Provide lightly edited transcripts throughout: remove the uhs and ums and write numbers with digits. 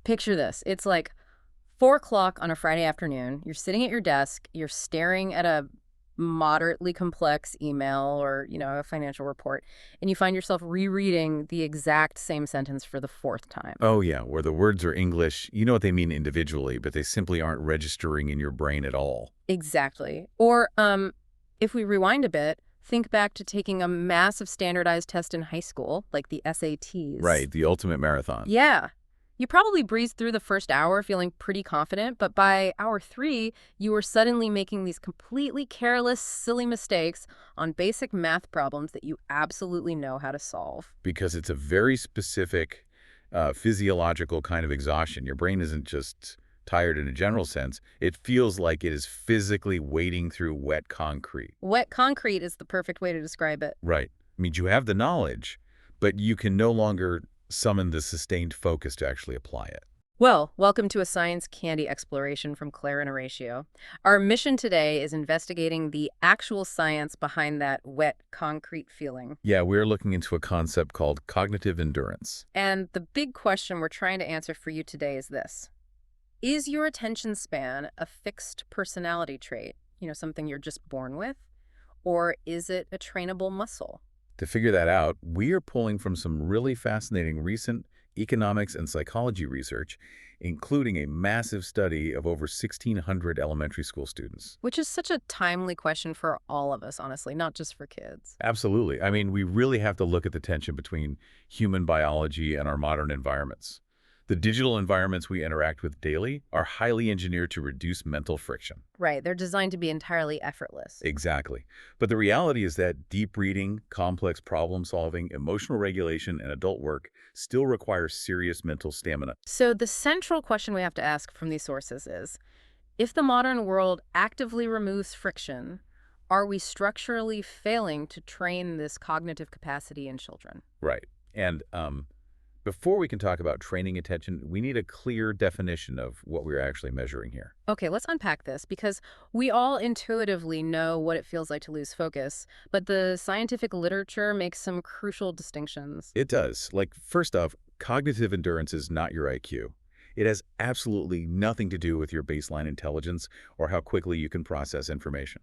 Picture this. It's like 4 o'clock on a Friday afternoon. You're sitting at your desk. You're staring at a moderately complex email or, a financial report, and you find yourself rereading the exact same sentence for the fourth time. Oh, yeah, where the words are English, you know what they mean individually, but they simply aren't registering in your brain at all. Exactly. Or, if we rewind a bit, think back to taking a massive standardized test in high school, like the SATs. Right, the ultimate marathon. Yeah. You probably breezed through the first hour feeling pretty confident, but by hour 3, you were suddenly making these completely careless, silly mistakes on basic math problems that you absolutely know how to solve. Because it's a very specific physiological kind of exhaustion. Your brain isn't just tired in a general sense. It feels like it is physically wading through wet concrete. Wet concrete is the perfect way to describe it. Right. I mean, you have the knowledge, but you can no longer summon the sustained focus to actually apply it. Well, welcome to a science candy exploration from Claire and Horatio. Our mission today is investigating the actual science behind that wet concrete feeling. Yeah, we're looking into a concept called cognitive endurance. And the big question we're trying to answer for you today is this. Is your attention span a fixed personality trait, something you're just born with? Or is it a trainable muscle? To figure that out, we are pulling from some really fascinating recent economics and psychology research, including a massive study of over 1,600 elementary school students. Which is such a timely question for all of us, honestly, not just for kids. Absolutely. I mean, we really have to look at the tension between human biology and our modern environments. The digital environments we interact with daily are highly engineered to reduce mental friction. Right, they're designed to be entirely effortless. Exactly. But the reality is that deep reading, complex problem solving, emotional regulation, and adult work still require serious mental stamina. So the central question we have to ask from these sources is, if the modern world actively removes friction, are we structurally failing to train this cognitive capacity in children? Right. And before we can talk about training attention, we need a clear definition of what we're actually measuring here. Okay, let's unpack this because we all intuitively know what it feels like to lose focus, but the scientific literature makes some crucial distinctions. It does. Like, first off, cognitive endurance is not your IQ. It has absolutely nothing to do with your baseline intelligence or how quickly you can process information.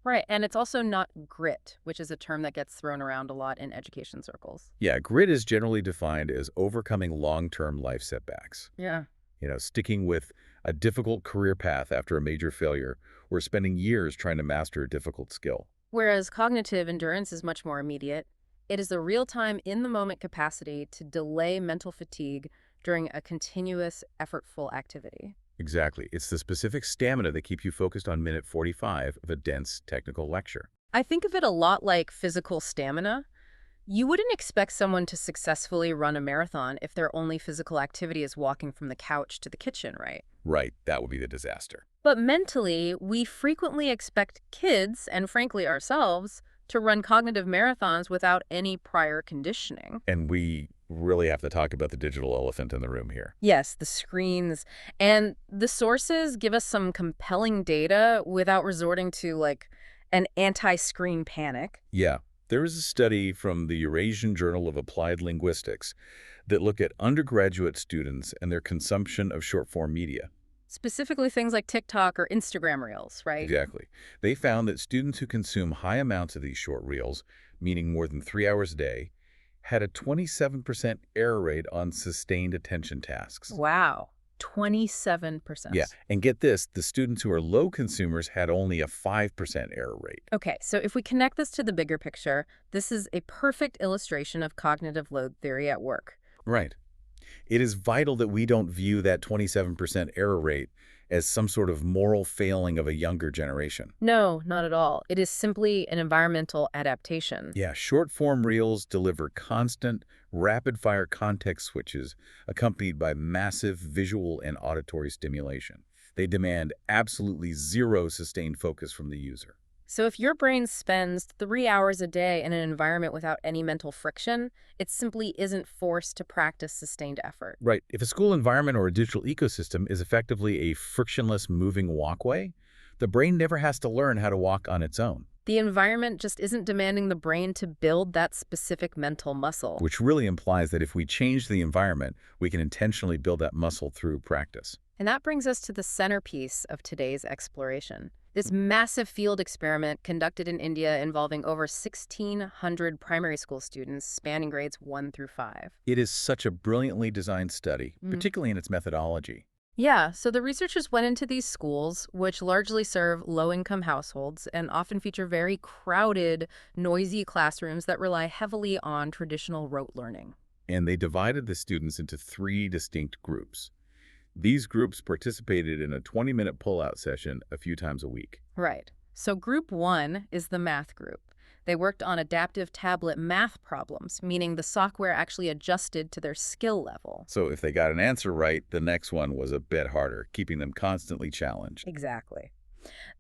Right, and it's also not grit, which is a term that gets thrown around a lot in education circles. Yeah, grit is generally defined as overcoming long-term life setbacks. Yeah. Sticking with a difficult career path after a major failure or spending years trying to master a difficult skill. Whereas cognitive endurance is much more immediate. It is the real-time, in-the-moment capacity to delay mental fatigue during a continuous, effortful activity. Exactly. It's the specific stamina that keeps you focused on minute 45 of a dense technical lecture. I think of it a lot like physical stamina. You wouldn't expect someone to successfully run a marathon if their only physical activity is walking from the couch to the kitchen, right? Right, that would be the disaster. But mentally, we frequently expect kids, and frankly ourselves, to run cognitive marathons without any prior conditioning. And we really have to talk about the digital elephant in the room here. Yes, the screens. And the sources give us some compelling data without resorting to, an anti-screen panic. Yeah, there is a study from the Eurasian Journal of Applied Linguistics that looked at undergraduate students and their consumption of short-form media. Specifically things like TikTok or Instagram Reels, right? Exactly. They found that students who consume high amounts of these short reels, meaning more than 3 hours a day, had a 27% error rate on sustained attention tasks. Wow, 27%. Yeah, and get this, the students who are low consumers had only a 5% error rate. Okay, so if we connect this to the bigger picture, this is a perfect illustration of cognitive load theory at work. Right. It is vital that we don't view that 27% error rate as some sort of moral failing of a younger generation. No, not at all. It is simply an environmental adaptation. Yeah, short-form reels deliver constant, rapid-fire context switches accompanied by massive visual and auditory stimulation. They demand absolutely zero sustained focus from the user. So if your brain spends 3 hours a day in an environment without any mental friction, it simply isn't forced to practice sustained effort. Right. If a school environment or a digital ecosystem is effectively a frictionless moving walkway, the brain never has to learn how to walk on its own. The environment just isn't demanding the brain to build that specific mental muscle. Which really implies that if we change the environment, we can intentionally build that muscle through practice. And that brings us to the centerpiece of today's exploration. This massive field experiment conducted in India involving over 1,600 primary school students spanning grades 1 through 5. It is such a brilliantly designed study, particularly in its methodology. Yeah, so the researchers went into these schools, which largely serve low-income households and often feature very crowded, noisy classrooms that rely heavily on traditional rote learning. And they divided the students into 3 distinct groups. These groups participated in a 20-minute pull-out session a few times a week. Right. So group 1 is the math group. They worked on adaptive tablet math problems, meaning the software actually adjusted to their skill level. So if they got an answer right, the next one was a bit harder, keeping them constantly challenged. Exactly.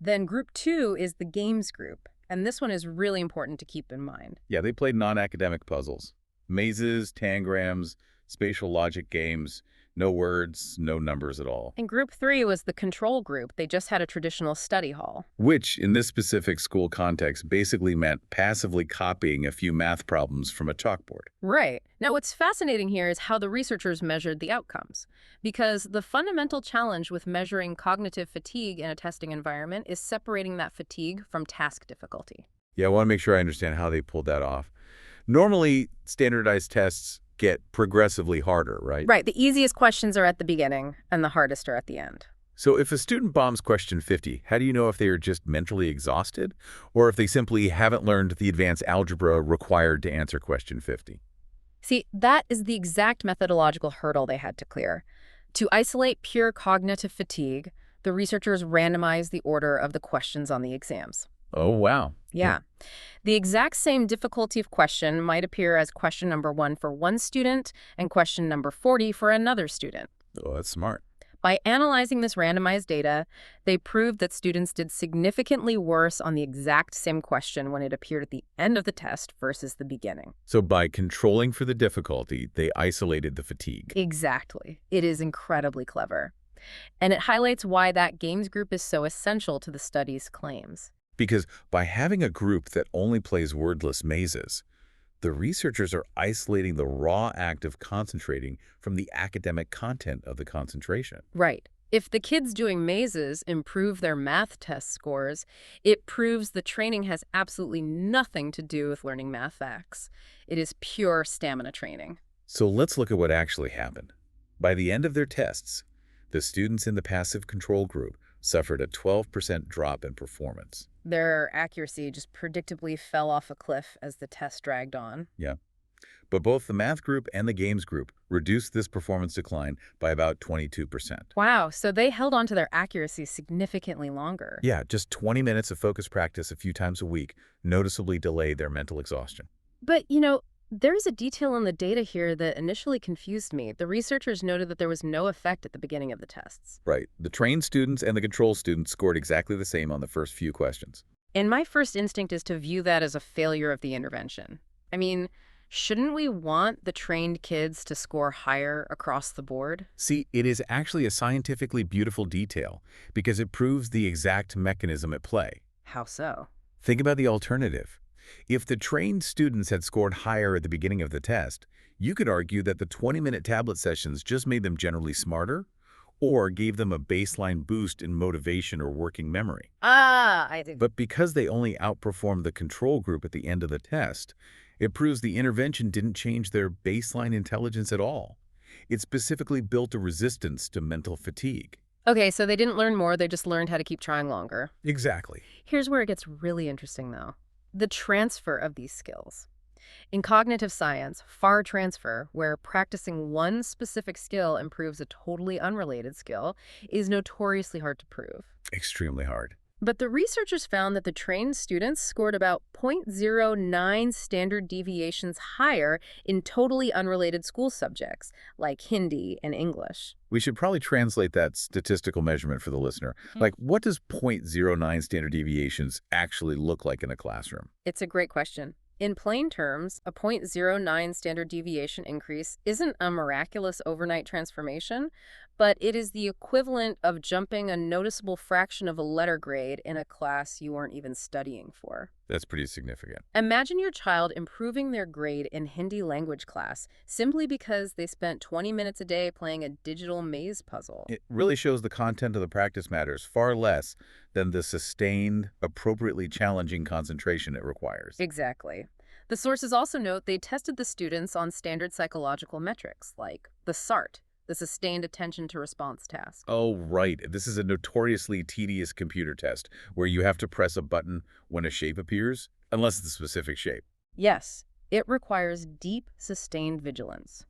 Then group 2 is the games group, and this one is really important to keep in mind. Yeah, they played non-academic puzzles. Mazes, tangrams, spatial logic games, no words, no numbers at all. And group 3 was the control group. They just had a traditional study hall. Which, in this specific school context, basically meant passively copying a few math problems from a chalkboard. Right. Now, what's fascinating here is how the researchers measured the outcomes. Because the fundamental challenge with measuring cognitive fatigue in a testing environment is separating that fatigue from task difficulty. Yeah, I want to make sure I understand how they pulled that off. Normally, standardized tests get progressively harder, right? Right. The easiest questions are at the beginning, and the hardest are at the end. So if a student bombs question 50, how do you know if they are just mentally exhausted or if they simply haven't learned the advanced algebra required to answer question 50? See, that is the exact methodological hurdle they had to clear. To isolate pure cognitive fatigue, the researchers randomized the order of the questions on the exams. Oh, wow. Yeah. The exact same difficulty of question might appear as question number 1 for one student and question number 40 for another student. Oh, that's smart. By analyzing this randomized data, they proved that students did significantly worse on the exact same question when it appeared at the end of the test versus the beginning. So by controlling for the difficulty, they isolated the fatigue. Exactly. It is incredibly clever. And it highlights why that games group is so essential to the study's claims. Because by having a group that only plays wordless mazes, the researchers are isolating the raw act of concentrating from the academic content of the concentration. Right. If the kids doing mazes improve their math test scores, it proves the training has absolutely nothing to do with learning math facts. It is pure stamina training. So let's look at what actually happened. By the end of their tests, the students in the passive control group suffered a 12% drop in performance. Their accuracy just predictably fell off a cliff as the test dragged on. Yeah. But both the math group and the games group reduced this performance decline by about 22%. Wow, so they held on to their accuracy significantly longer. Yeah, just 20 minutes of focused practice a few times a week noticeably delayed their mental exhaustion. But, there's a detail in the data here that initially confused me. The researchers noted that there was no effect at the beginning of the tests. Right. The trained students and the control students scored exactly the same on the first few questions. And my first instinct is to view that as a failure of the intervention. I mean, shouldn't we want the trained kids to score higher across the board? See, it is actually a scientifically beautiful detail because it proves the exact mechanism at play. How so? Think about the alternative. If the trained students had scored higher at the beginning of the test, you could argue that the 20-minute tablet sessions just made them generally smarter or gave them a baseline boost in motivation or working memory. I think. But because they only outperformed the control group at the end of the test, it proves the intervention didn't change their baseline intelligence at all. It specifically built a resistance to mental fatigue. Okay, so they didn't learn more, they just learned how to keep trying longer. Exactly. Here's where it gets really interesting, though. The transfer of these skills. In cognitive science, far transfer, where practicing one specific skill improves a totally unrelated skill, is notoriously hard to prove. Extremely hard. But the researchers found that the trained students scored about 0.09 standard deviations higher in totally unrelated school subjects, like Hindi and English. We should probably translate that statistical measurement for the listener. Like, what does 0.09 standard deviations actually look like in a classroom? It's a great question. In plain terms, a 0.09 standard deviation increase isn't a miraculous overnight transformation, but it is the equivalent of jumping a noticeable fraction of a letter grade in a class you weren't even studying for. That's pretty significant. Imagine your child improving their grade in Hindi language class simply because they spent 20 minutes a day playing a digital maze puzzle. It really shows the content of the practice matters far less than the sustained, appropriately challenging concentration it requires. Exactly. The sources also note they tested the students on standard psychological metrics like the SART, the Sustained Attention to Response task. Oh, right. This is a notoriously tedious computer test where you have to press a button when a shape appears, unless it's a specific shape. Yes, it requires deep, sustained vigilance.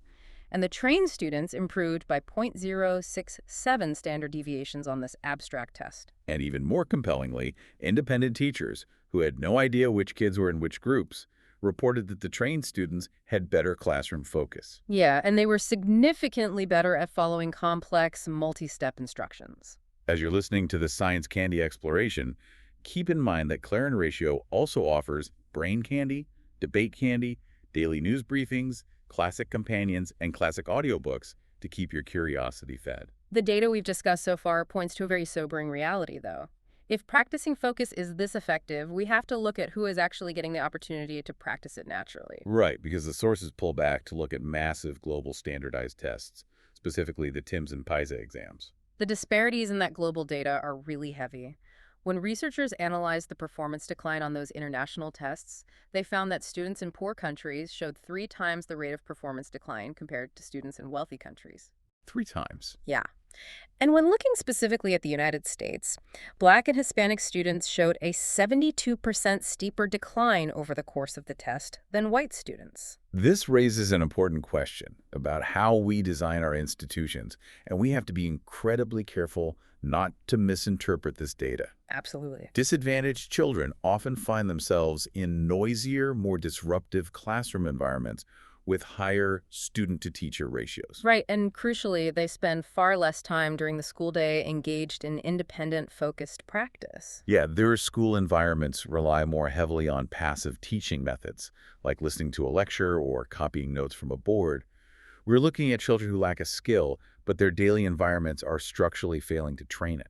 And the trained students improved by 0.067 standard deviations on this abstract test. And even more compellingly, independent teachers, who had no idea which kids were in which groups, reported that the trained students had better classroom focus. Yeah, and they were significantly better at following complex, multi-step instructions. As you're listening to the Science Candy exploration, keep in mind that Clarin Ratio also offers brain candy, debate candy, daily news briefings, classic companions, and classic audiobooks to keep your curiosity fed. The data we've discussed so far points to a very sobering reality, though. If practicing focus is this effective, we have to look at who is actually getting the opportunity to practice it naturally. Right, because the sources pull back to look at massive global standardized tests, specifically the TIMSS and PISA exams. The disparities in that global data are really heavy. When researchers analyzed the performance decline on those international tests, they found that students in poor countries showed 3 times the rate of performance decline compared to students in wealthy countries. 3 times. Yeah. And when looking specifically at the United States, Black and Hispanic students showed a 72% steeper decline over the course of the test than white students. This raises an important question about how we design our institutions, and we have to be incredibly careful not to misinterpret this data. Absolutely. Disadvantaged children often find themselves in noisier, more disruptive classroom environments with higher student-to-teacher ratios. Right, and crucially, they spend far less time during the school day engaged in independent, focused practice. Yeah, their school environments rely more heavily on passive teaching methods, like listening to a lecture or copying notes from a board. We're looking at children who lack a skill, but their daily environments are structurally failing to train it.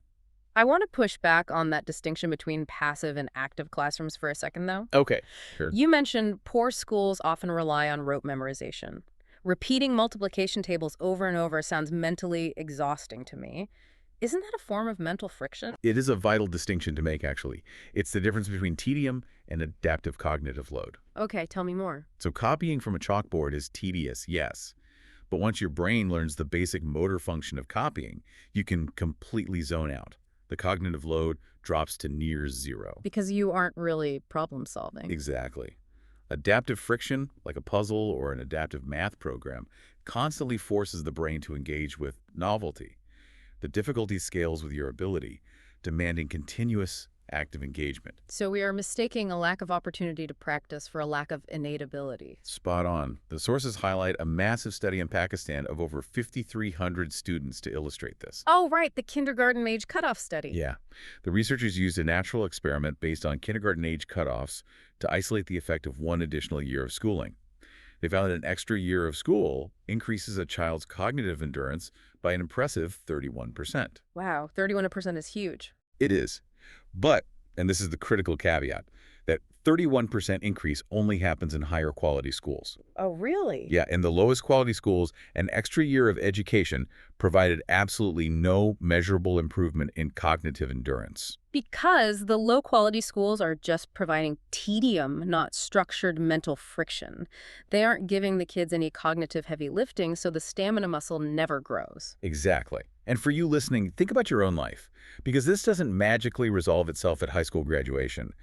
I want to push back on that distinction between passive and active classrooms for a second, though. Okay, sure. You mentioned poor schools often rely on rote memorization. Repeating multiplication tables over and over sounds mentally exhausting to me. Isn't that a form of mental friction? It is a vital distinction to make, actually. It's the difference between tedium and adaptive cognitive load. Okay, tell me more. So copying from a chalkboard is tedious, yes. But once your brain learns the basic motor function of copying, you can completely zone out. The cognitive load drops to near zero. Because you aren't really problem solving. Exactly. Adaptive friction, like a puzzle or an adaptive math program, constantly forces the brain to engage with novelty. The difficulty scales with your ability, demanding continuous active engagement. So we are mistaking a lack of opportunity to practice for a lack of innate ability. Spot on. The sources highlight a massive study in Pakistan of over 5,300 students to illustrate this. Oh, right, the kindergarten age cutoff study. Yeah. The researchers used a natural experiment based on kindergarten age cutoffs to isolate the effect of one additional year of schooling. They found that an extra year of school increases a child's cognitive endurance by an impressive 31%. Wow, 31% is huge. It is. But, and this is the critical caveat, that 31% increase only happens in higher quality schools. Oh, really? Yeah, in the lowest quality schools, an extra year of education provided absolutely no measurable improvement in cognitive endurance. Because the low-quality schools are just providing tedium, not structured mental friction. They aren't giving the kids any cognitive heavy lifting, so the stamina muscle never grows. Exactly. And for you listening, think about your own life, because this doesn't magically resolve itself at high school graduation.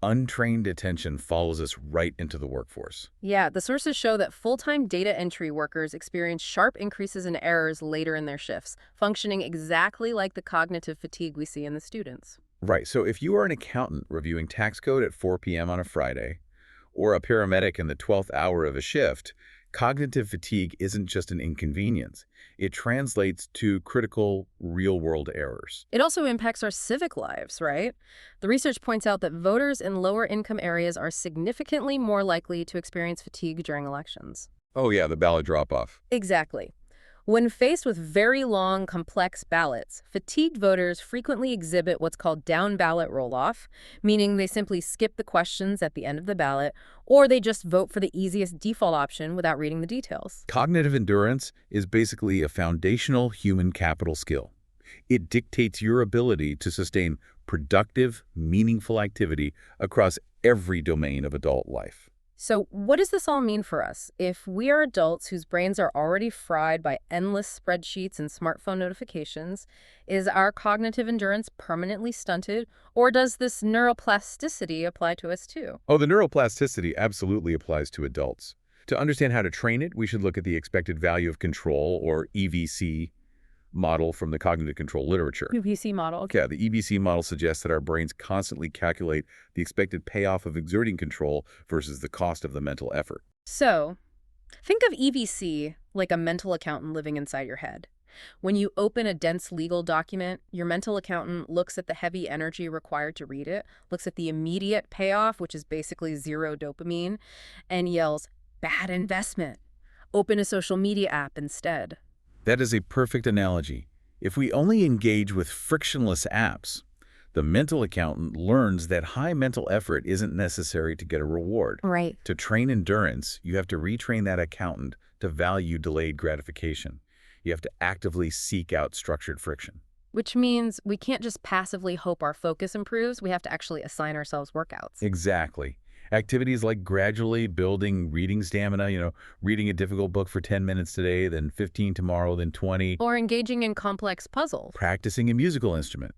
Untrained attention follows us right into the workforce. Yeah, the sources show that full-time data entry workers experience sharp increases in errors later in their shifts, functioning exactly like the cognitive fatigue we see in the students. Right, so if you are an accountant reviewing tax code at 4 p.m. on a Friday, or a paramedic in the 12th hour of a shift, cognitive fatigue isn't just an inconvenience. It translates to critical, real-world errors. It also impacts our civic lives, right? The research points out that voters in lower-income areas are significantly more likely to experience fatigue during elections. Oh yeah, the ballot drop-off. Exactly. When faced with very long, complex ballots, fatigued voters frequently exhibit what's called down ballot roll-off, meaning they simply skip the questions at the end of the ballot, or they just vote for the easiest default option without reading the details. Cognitive endurance is basically a foundational human capital skill. It dictates your ability to sustain productive, meaningful activity across every domain of adult life. So, what does this all mean for us? If we are adults whose brains are already fried by endless spreadsheets and smartphone notifications, is our cognitive endurance permanently stunted, or does this neuroplasticity apply to us too? Oh, the neuroplasticity absolutely applies to adults. To understand how to train it, we should look at the expected value of control, or EVC, model from the cognitive control literature. UPC model, okay. Yeah, the EBC model suggests that our brains constantly calculate the expected payoff of exerting control versus the cost of the mental effort. So, think of EVC like a mental accountant living inside your head. When you open a dense legal document, your mental accountant looks at the heavy energy required to read it, looks at the immediate payoff, which is basically zero dopamine, and yells, "Bad investment. Open a social media app instead." That is a perfect analogy. If we only engage with frictionless apps, the mental accountant learns that high mental effort isn't necessary to get a reward. Right. To train endurance, you have to retrain that accountant to value delayed gratification. You have to actively seek out structured friction. Which means we can't just passively hope our focus improves. We have to actually assign ourselves workouts. Exactly. Activities like gradually building reading stamina, reading a difficult book for 10 minutes today, then 15 tomorrow, then 20, Or engaging in complex puzzles. practicing a musical instrument.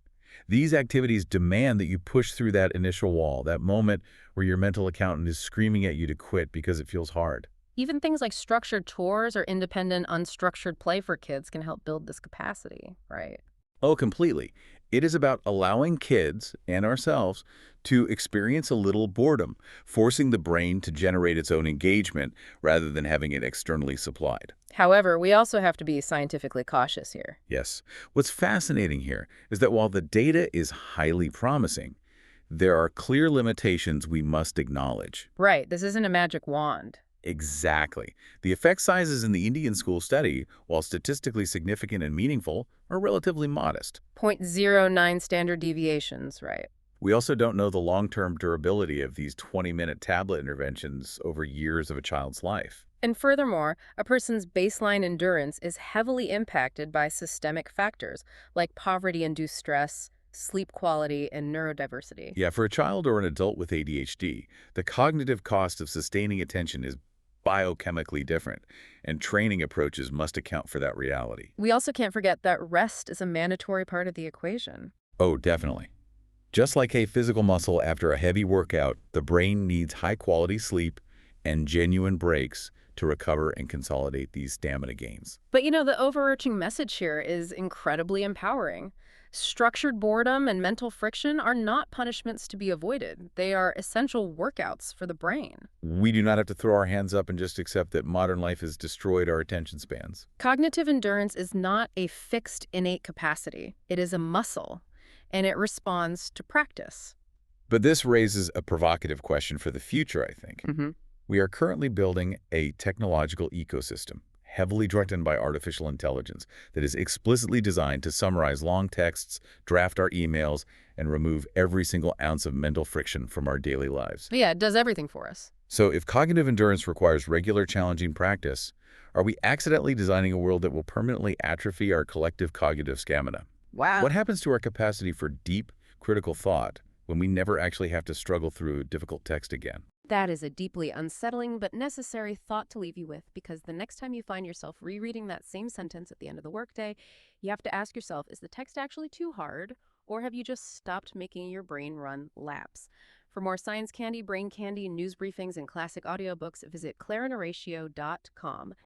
These activities demand that you push through that initial wall, that moment where your mental accountant is screaming at you to quit because it feels hard. Even things like structured chores or independent, unstructured play for kids can help build this capacity, right? Oh, completely. It is about allowing kids and ourselves to experience a little boredom, forcing the brain to generate its own engagement rather than having it externally supplied. However, we also have to be scientifically cautious here. Yes. What's fascinating here is that while the data is highly promising, there are clear limitations we must acknowledge. Right, this isn't a magic wand. Exactly. The effect sizes in the Indian school study, while statistically significant and meaningful, are relatively modest. Zero point zero 0.09 standard deviations, right? We also don't know the long-term durability of these 20-minute tablet interventions over years of a child's life. And furthermore, a person's baseline endurance is heavily impacted by systemic factors like poverty-induced stress, sleep quality, and neurodiversity. Yeah, for a child or an adult with ADHD, the cognitive cost of sustaining attention is biochemically different, and training approaches must account for that reality. We also can't forget that rest is a mandatory part of the equation. Oh, definitely. Just like a physical muscle after a heavy workout, the brain needs high-quality sleep and genuine breaks to recover and consolidate these stamina gains. But the overarching message here is incredibly empowering. Structured boredom and mental friction are not punishments to be avoided. They are essential workouts for the brain. We do not have to throw our hands up and just accept that modern life has destroyed our attention spans. Cognitive endurance is not a fixed innate capacity. It is a muscle, and it responds to practice. But this raises a provocative question for the future, I think. Mm-hmm. We are currently building a technological ecosystem, heavily directed by artificial intelligence, that is explicitly designed to summarize long texts, draft our emails, and remove every single ounce of mental friction from our daily lives. Yeah, it does everything for us. So if cognitive endurance requires regular challenging practice, are we accidentally designing a world that will permanently atrophy our collective cognitive stamina? Wow. What happens to our capacity for deep, critical thought when we never actually have to struggle through difficult text again? That is a deeply unsettling but necessary thought to leave you with, because the next time you find yourself rereading that same sentence at the end of the workday, you have to ask yourself, is the text actually too hard, or have you just stopped making your brain run laps? For more science candy, brain candy, news briefings, and classic audiobooks, visit clarineratio.com.